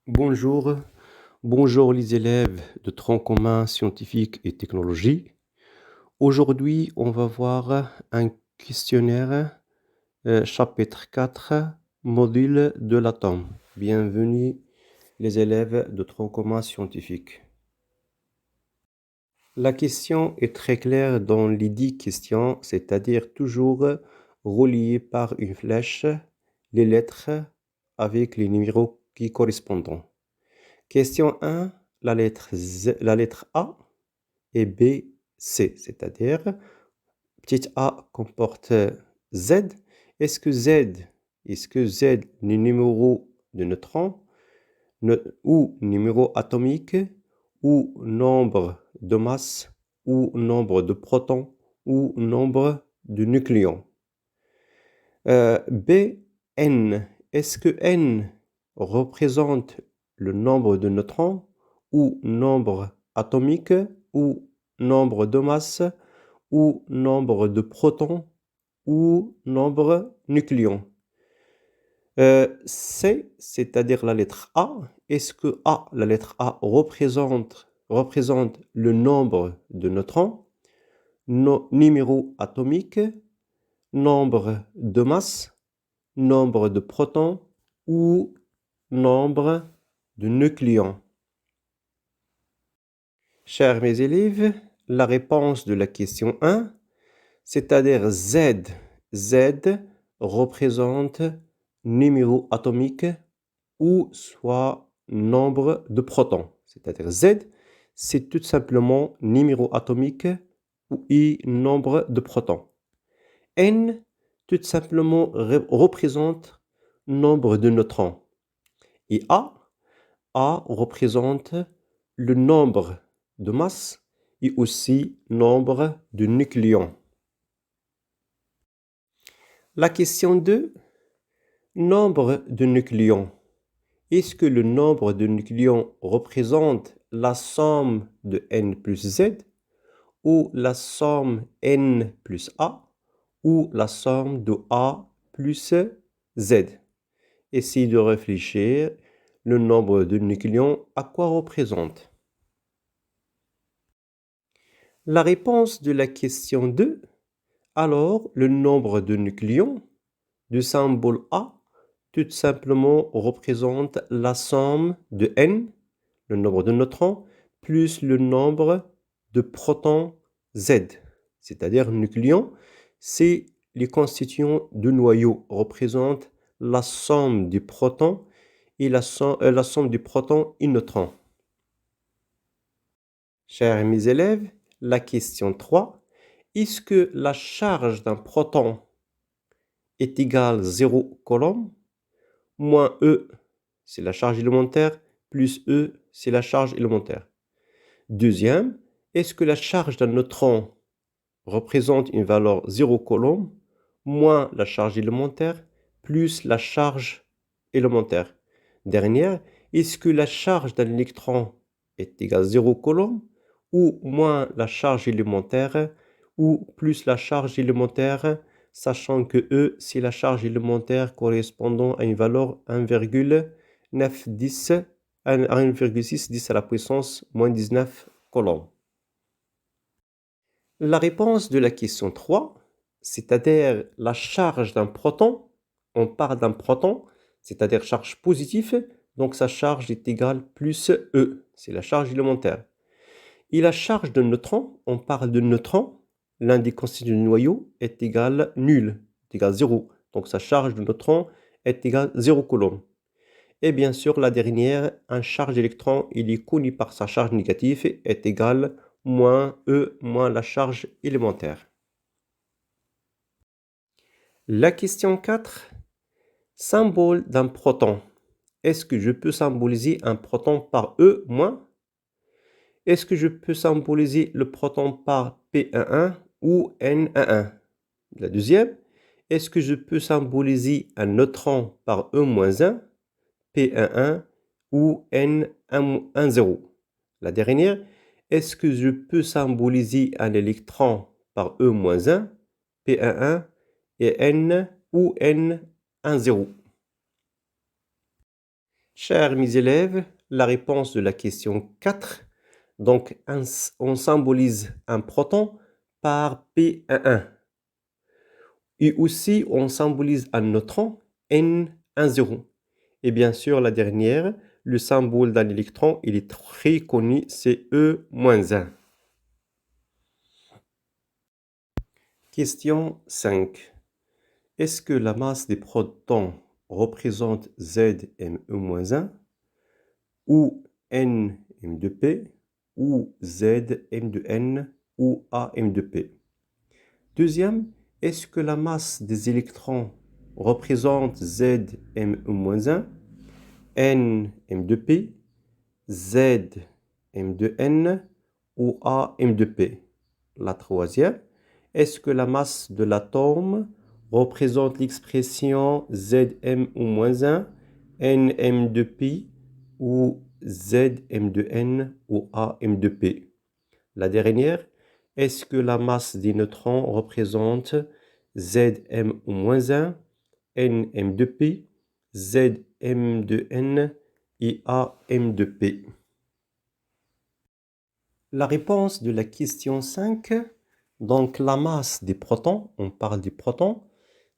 Bonjour, bonjour les élèves de tronc commun scientifique et technologie. Aujourd'hui, on va voir un questionnaire, chapitre 4, module de l'atome. Bienvenue les élèves de tronc commun scientifique. La question est très claire dans les 10 questions, c'est-à-dire toujours reliées par une flèche les lettres avec les numéros qui correspondent. Question 1, la lettre A et B, C, c'est-à-dire petite a comporte Z. Est-ce que Z est le numéro de neutrons ou numéro atomique ou nombre de masse ou nombre de protons ou nombre de nucléons? B, N. Est-ce que N représente le nombre de neutrons ou nombre atomique ou nombre de masse ou nombre de protons ou nombre nucléons? C, c'est-à-dire la lettre A. Est-ce que A, la lettre A représente le nombre de neutrons, numéro atomique, nombre de masse, nombre de protons ou nombre de nucléons? Chers mes élèves, la réponse de la question 1, c'est-à-dire Z représente numéro atomique ou soit nombre de protons. C'est-à-dire Z, c'est tout simplement numéro atomique et nombre de protons. N, tout simplement représente nombre de neutrons. Et A représente le nombre de masse et aussi nombre de nucléons. La question 2, nombre de nucléons. Est-ce que le nombre de nucléons représente la somme de N plus Z ou la somme N plus A ou la somme de A plus Z? Essayez de réfléchir. Le nombre de nucléons, à quoi représente? La réponse de la question 2, alors le nombre de nucléons du symbole A, tout simplement représente la somme de N, le nombre de neutrons, plus le nombre de protons Z. C'est-à-dire nucléons, c'est les constituants de noyau, représentent la somme des protons et la somme des protons et neutrons. Chers mes élèves, la question 3, est-ce que la charge d'un proton est égale à 0 coulomb, moins E, c'est la charge élémentaire, plus E, c'est la charge élémentaire? Deuxième, est-ce que la charge d'un neutron représente une valeur 0 coulomb, moins la charge élémentaire, plus la charge élémentaire? Dernière, est-ce que la charge d'un électron est égale à 0 coulomb, ou moins la charge élémentaire, ou plus la charge élémentaire, sachant que E, c'est la charge élémentaire correspondant à une valeur 1,910 à 1,6 10 à la puissance moins 19 coulombs. La réponse de la question 3, c'est-à-dire la charge d'un proton, on parle d'un proton, c'est-à-dire charge positive, donc sa charge est égale plus E, c'est la charge élémentaire. Et la charge d'un neutron, on parle de neutron, l'un des constituants du noyau est égal nul, est égal à 0. Donc sa charge de neutron est égale à 0 coulomb. Et bien sûr, la dernière, un charge d'électron, il est connu par sa charge négative, est égal moins E moins la charge élémentaire. La question 4, symbole d'un proton. Est-ce que je peux symboliser un proton par E moins? Est-ce que je peux symboliser le proton par P11 ou N11? La deuxième, est-ce que je peux symboliser un neutron par E-1, P11 ou N10? La dernière, est-ce que je peux symboliser un électron par E-1, P11 et N ou N10? Chers mes élèves, la réponse de la question 4. Donc, on symbolise un proton par P11. Et aussi, on symbolise un neutron N10. Et bien sûr, la dernière, le symbole d'un électron, il est très connu, c'est E-1. Question 5. Est-ce que la masse des protons représente Zm1 ou Nm2p ou Zm2n ou Am2p? Deuxième, est-ce que la masse des électrons représente Zm1, Nm2p, Zm2n ou Am2p? La troisième, est-ce que la masse de l'atome représente l'expression Zm1, Nm2p ou Zm2n ou Am2p? La dernière, est-ce que la masse des neutrons représente Zm1, Nm2p, Zm2n et Am2p? La réponse de la question 5, donc la masse des protons, on parle des protons,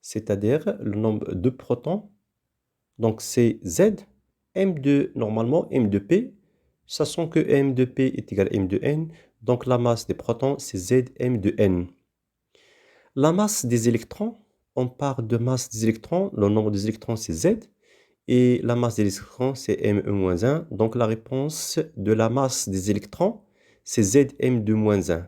c'est-à-dire le nombre de protons, donc c'est Z, M2, normalement M2P, sachant que M2P est égal à M2N, donc la masse des protons c'est Zm2N. La masse des électrons, on parle de masse des électrons, le nombre des électrons c'est Z, et la masse des électrons c'est M1-1, donc la réponse de la masse des électrons c'est Zm2-1.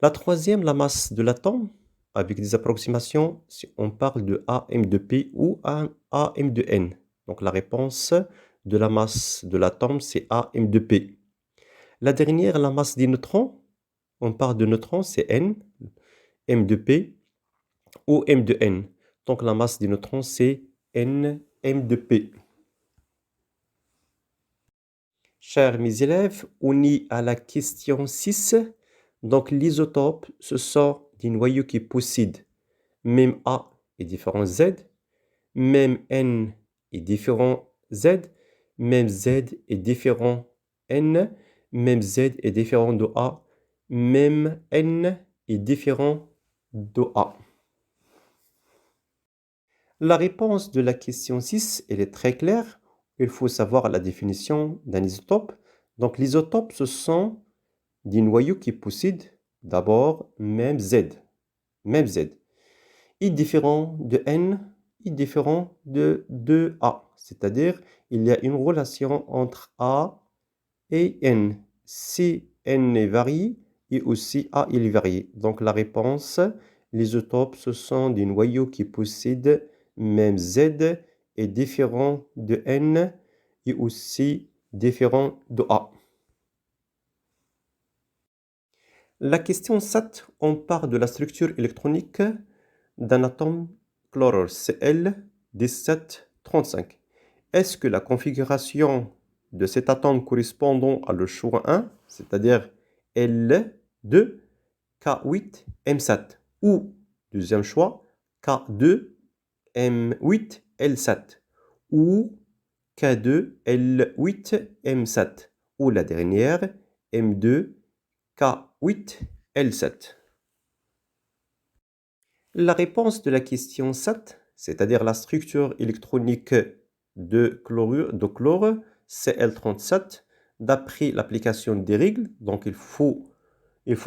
La troisième, la masse de l'atome, avec des approximations, si on parle de Am2p ou Am2n. Donc la réponse de la masse de l'atome, c'est Am2p. La dernière, la masse des neutrons, on parle de neutrons, c'est N, M2p ou M2n. Donc la masse des neutrons, c'est N, M2p. Chers mes élèves, on est à la question 6. Donc l'isotope, ce sont des noyaux qui possèdent même A est différent Z, même N est différent Z, même Z est différent N, même Z est différent de A, même N est différent de A. La réponse de la question 6, elle est très claire. Il faut savoir la définition d'un isotope. Donc l'isotope, ce sont des noyaux qui possèdent d'abord même Z. Même Z. Est différent de N est différent de 2A. C'est-à-dire, il y a une relation entre A et N. Si N est varié, et aussi A il est varié. Donc la réponse, l'isotope, ce sont des noyaux qui possèdent même Z est différent de N et aussi différent de A. La question 7, on parle de la structure électronique d'un atome chlorure Cl1735. Est-ce que la configuration de cet atome correspondant à le choix 1, c'est-à-dire L2, K8, M7, ou deuxième choix, K2, M8, L7, ou K2, L8, M7, ou la dernière, M2, K8, L7. La réponse de la question 7, c'est-à-dire la structure électronique de chlore Cl37, d'après l'application des règles, donc il faut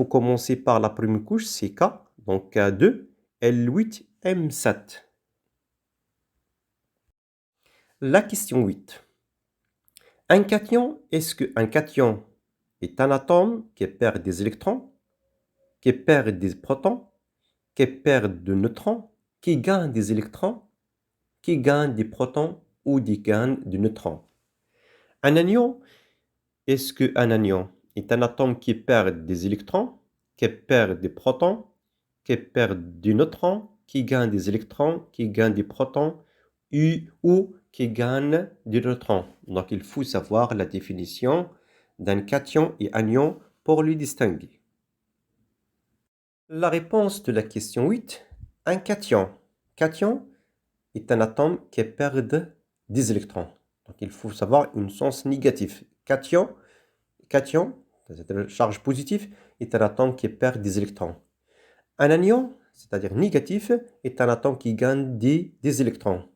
commencer par la première couche, c'est K, donc K2, L8, M7. La question 8. Un cation, est-ce qu'un cation est un atome qui perd des électrons, qui perd des protons, qui perd des neutrons, qui gagne des électrons, qui gagne des protons ou qui gagne des neutrons? Un anion, est-ce qu'un anion est un atome qui perd des électrons, qui perd des protons, qui perd des neutrons, qui gagne des électrons, qui gagne des protons ou qui gagne des neutrons? Donc il faut savoir la définition d'un cation et anion pour les distinguer. La réponse de la question 8, un cation. Cation est un atome qui perd des électrons. Donc il faut savoir un sens négatif. Cation, c'est-à-dire charge positive, est un atome qui perd des électrons. Un anion, c'est-à-dire négatif, est un atome qui gagne des électrons.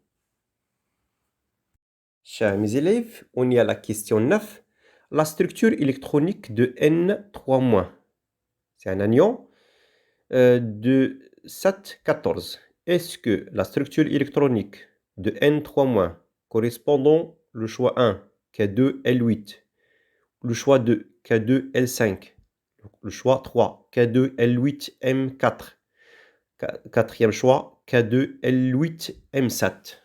Chers mes élèves, on est à la question 9. La structure électronique de N3-. C'est un anion de 7,14. Est-ce que la structure électronique de N3- correspondant le choix 1, K2L8, le choix 2, K2L5, le choix 3, K2L8M4, quatrième choix, K2L8M7.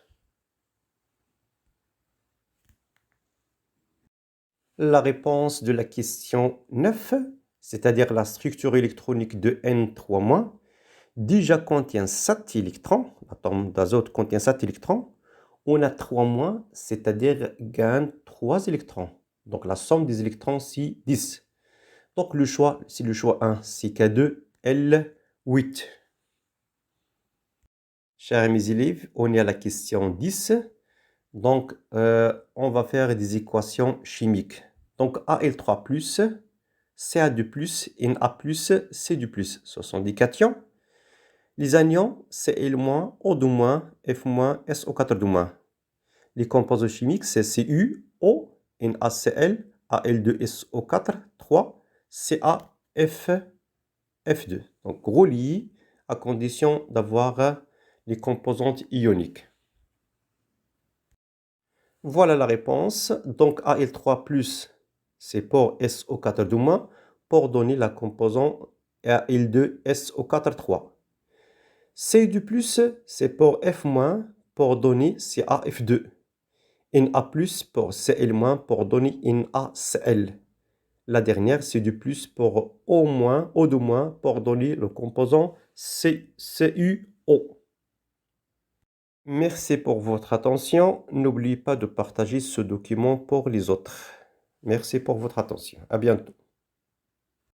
La réponse de la question 9, c'est-à-dire la structure électronique de N3-, déjà contient 7 électrons. L'atome d'azote contient 7 électrons. On a 3-, c'est-à-dire gagne 3 électrons. Donc la somme des électrons, c'est 10. Donc le choix, c'est le choix 1, c'est K2L8. Chers mes élèves, on est à la question 10. Donc, on va faire des équations chimiques. Donc, Al3+, Ca2+, Na+, C2+. Ce sont des cations. Les anions, Cl-, O2-, F-, SO4-. Les composés chimiques, c'est Cu, O, NaCl, Al2SO4, 3, CaF, F2. Donc, reliés à condition d'avoir les composantes ioniques. Voilà la réponse. Donc Al3+, c'est pour SO4-, pour donner la composante Al2SO4-3. Cu+, c'est pour F-, pour donner CaF2. Na+, pour Cl-, pour donner NaCl. La dernière, Cu+ pour O-, O2-, pour donner le composant CuO. Merci pour votre attention. N'oubliez pas de partager ce document pour les autres. Merci pour votre attention. À bientôt.